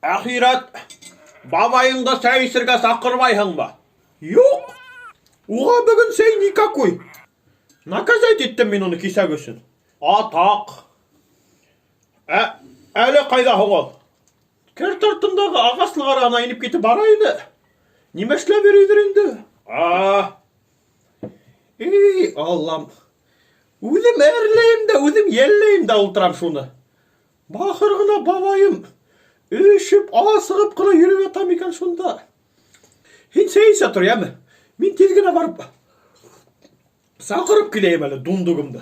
Ахират, бабайыңды сәйісірге сақырмайсың ба? Yok. Оға бүгін сәй никакой. Наказать еттім мен оны кисәк үшін. Атақ. Әлі қайда хоғал? Кер тартындағы ағаслы қарағына иніп кетіп барайды. Немешлә берейдір енді? Ей, Аллам. Өзім әрлейім де, өзім еллейім де ұлтырам шуны. Бақырғына бабайым. Өшіп, асығып қына үйреп атам екен шунда. Хин сейсе тұр, ямы. Мен тезгіне барып сақырып келейім әлі дундығымды.